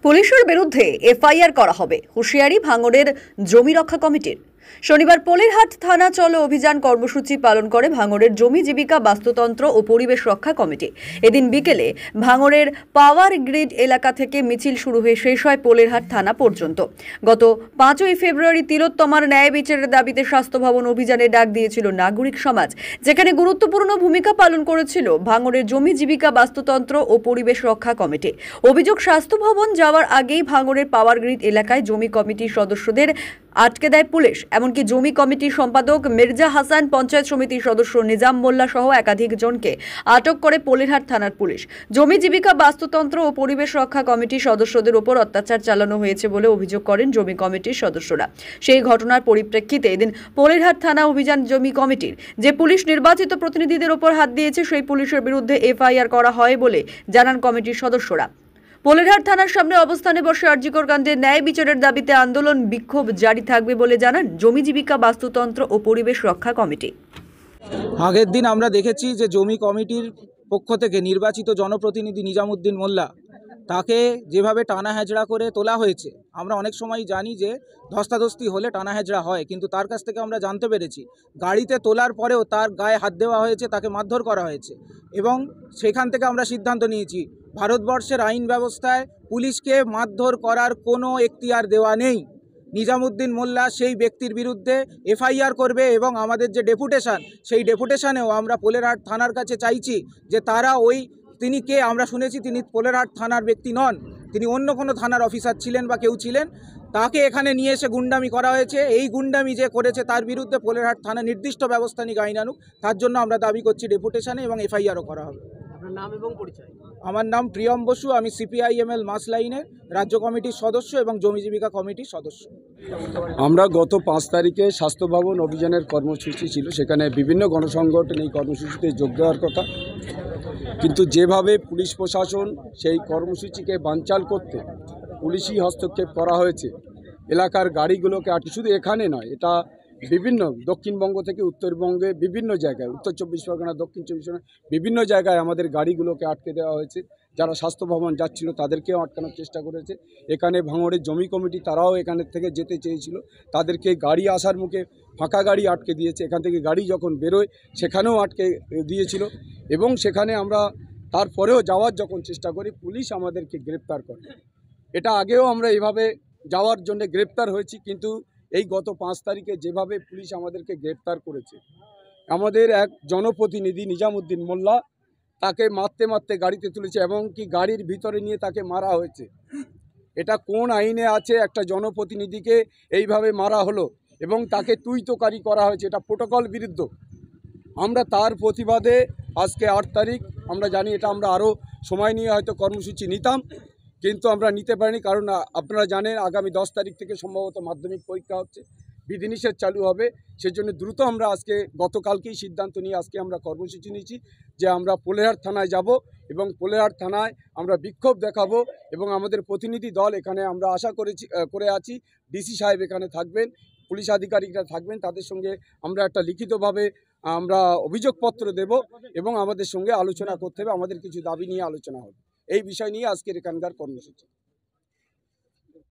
পুলিশের বিরুদ্ধে এফআইআর করা হবে, হুঁশিয়ারি ভাঙড়ের জমি রক্ষা কমিটির। শনিবার পোলেরহাট থানা চলো অভিযান কর্মসূচি পালন করে ভাঙড়ের জমি জীবিকা বাস্তুতন্ত্র ও পরিবেশ রক্ষা কমিটি। এদিন বিকেলে ভাঙড়ের পাওয়ার গ্রিড এলাকা থেকে মিছিল শুরু হয়ে শেষ হয় পোলেরহাট থানা পর্যন্ত। গত 5ই ফেব্রুয়ারি তিলোত্তমার ন্যায় বিচারের দাবিতে স্বাস্থ্য ভবন অভিযানে ডাক দিয়েছিল নাগরিক সমাজ, যেখানে গুরুত্বপূর্ণ ভূমিকা পালন করেছিল ভাঙড়ের জমি জীবিকা বাস্তুতন্ত্র ও পরিবেশ রক্ষা কমিটি। অভিযোগ, স্বাস্থ্য ভবন যাওয়ার আগেই ভাঙড়ের পাওয়ার গ্রিড এলাকায় জমি কমিটির সদস্যদের আটকে দেয় পুলিশ। এমনকি জমি কমিটির সম্পাদক মির্জা হাসান, পঞ্চায়েত সমিতির সদস্য নিজাম মোল্লা সহ একাধিক জনকে আটক করে পোলেরহাট থানার পুলিশ। জমি জীবিকা বাস্তুতন্ত্র ও পরিবেশ রক্ষা কমিটির সদস্যদের উপর অত্যাচার চালানো হয়েছে বলে অভিযোগ করেন জমি কমিটির সদস্যরা। সেই ঘটনার পরিপ্রেক্ষিতে এদিন পোলেরহাট থানা অভিযান জমি কমিটির যে পুলিশ নির্বাচিত প্রতিনিধিদের উপর হাত দিয়েছে সেই পুলিশের বিরুদ্ধে এফআইআর করা হয় বলে জানান কমিটির সদস্যরা। পোলেরহাট থানার সামনে অবস্থানে বসে আরজিকর কাণ্ডে ন্যায় বিচারের দাবিতে আন্দোলন বিক্ষোভ জারি থাকবে বলে জানান জমি জীবিকা বাস্তুতন্ত্র ও পরিবেশ রক্ষা কমিটি। আগের দিন আমরা দেখেছি যে জমি কমিটির পক্ষ থেকে নির্বাচিত জনপ্রতিনিধি নিজামুদ্দিন মোল্লা, তাকে যেভাবে টানা হেঁচড়া করে তোলা হয়েছে। আমরা অনেক সময় জানি যে ধস্তাধস্তি হলে টানা হেঁচড়া হয়, কিন্তু তার কাছ থেকে আমরা জানতে পেরেছি গাড়িতে তোলার পরেও তার গায়ে হাত দেওয়া হয়েছে, তাকে মারধর করা হয়েছে। এবং সেখান থেকে আমরা সিদ্ধান্ত নিয়েছি ভারতবর্ষের আইন ব্যবস্থায় পুলিশকে মারধর করার কোনো এখতিয়ার দেওয়া নেই। নিজামুদ্দিন মোল্লা সেই ব্যক্তির বিরুদ্ধে এফআইআর করবে এবং আমাদের যে ডেপুটেশন, সেই ডেপুটেশনেও আমরা পোলেরহাট থানার কাছে চাইছি যে তারা তিনি কে, আমরা শুনেছি তিনি পোলেরহাট থানার ব্যক্তি নন, তিনি অন্য কোনো থানার অফিসার ছিলেন বা কেউ ছিলেন। তাকে এখানে নিয়ে এসে গুন্ডামি করা হয়েছে। এই গুন্ডামি যে করেছে তার বিরুদ্ধে পোলেরহাট থানা নির্দিষ্ট ব্যবস্থা নিক, আইন আনুক। তার জন্য আমরা দাবি করছি ডেপুটেশনে এবং এফআইআরও করা হবে। আপনার নাম এবং পরিচয়? আমার নাম প্রিয়ম বসু, আমি সিপিআইএমএল মাস লাইনের রাজ্য কমিটির সদস্য এবং জমি জীবিকা কমিটির সদস্য। আমরা গত 5 তারিখে স্বাস্থ্য ভবন অভিযানের কর্মসূচি ছিল, সেখানে বিভিন্ন গণসংগঠন এই কর্মসূচিতে যোগ দেওয়ার কথা, কিন্তু যেভাবে পুলিশ প্রশাসন সেই কর্মসূচিকে বানচাল করতে পুলিশি হস্তক্ষেপ করা হয়েছে, এলাকার গাড়িগুলোকে আটকে, শুধু এখানে নয়, এটা বিভিন্ন দক্ষিণবঙ্গ থেকে উত্তরবঙ্গে বিভিন্ন জায়গায়, উত্তর 24 পরগনা, দক্ষিণ 24 পরগনা, বিভিন্ন জায়গায় আমাদের গাড়িগুলোকে আটকে দেওয়া হয়েছে। যারা স্বাস্থ্য ভবন যাচ্ছিল তাদেরকেও আটকানোর চেষ্টা করেছে। এখানে ভাঙড়ের জমি কমিটি তারাও এখানের থেকে যেতে চেয়েছিল, তাদেরকে গাড়ি আসার মুখে ফাঁকা গাড়ি আটকে দিয়েছে। এখান থেকে গাড়ি যখন বেরোয় সেখানেও আটকে দিয়েছিল এবং সেখানে আমরা তারপরেও যাওয়ার যখন চেষ্টা করি পুলিশ আমাদেরকে গ্রেপ্তার করে। এটা আগেও আমরা এভাবে যাওয়ার জন্য গ্রেপ্তার হয়েছি, কিন্তু এই গত 5 তারিখে যেভাবে পুলিশ আমাদেরকে গ্রেপ্তার করেছে, আমাদের এক জনপ্রতিনিধি নিজামুদ্দিন মোল্লা, তাকে মারতে মারতে গাড়িতে তুলেছে এবং কি গাড়ির ভিতরে নিয়ে তাকে মারা হয়েছে। এটা কোন আইনে আছে একটা জনপ্রতিনিধিকে এইভাবে মারা হলো এবং তাকে তুইতকারি করা হয়েছে? এটা প্রোটোকল বিরুদ্ধ। আমরা তার প্রতিবাদে আজকে 8 তারিখ, আমরা জানি এটা আমরা আরও সময় নিয়ে হয়তো কর্মসূচি নিতাম, কিন্তু আমরা নিতে পারিনি, কারণ আপনারা জানেন আগামী 10 তারিখ থেকে সম্ভবত মাধ্যমিক পরীক্ষা হচ্ছে, বিধিনিষেধ চালু হবে। সেজন্য দ্রুত আমরা আজকে গতকালকেই সিদ্ধান্ত নিয়ে আজকে আমরা কর্মসূচি নিয়েছি যে আমরা পোলেরহাট থানায় যাব এবং পোলেরহাট থানায় আমরা বিক্ষোভ দেখাবো এবং আমাদের প্রতিনিধি দল এখানে আমরা আশা করে আছি ডিসি সাহেব এখানে থাকবেন, পুলিশ আধিকারিকরা থাকবেন, তাদের সঙ্গে আমরা একটা লিখিতভাবে আমরা অভিযোগপত্র দেব এবং আমাদের সঙ্গে আলোচনা করতে হবে, আমাদের কিছু দাবি নিয়ে আলোচনা হবে। এই বিষয় নিয়ে আজকের এখানকার কর্মসূচি।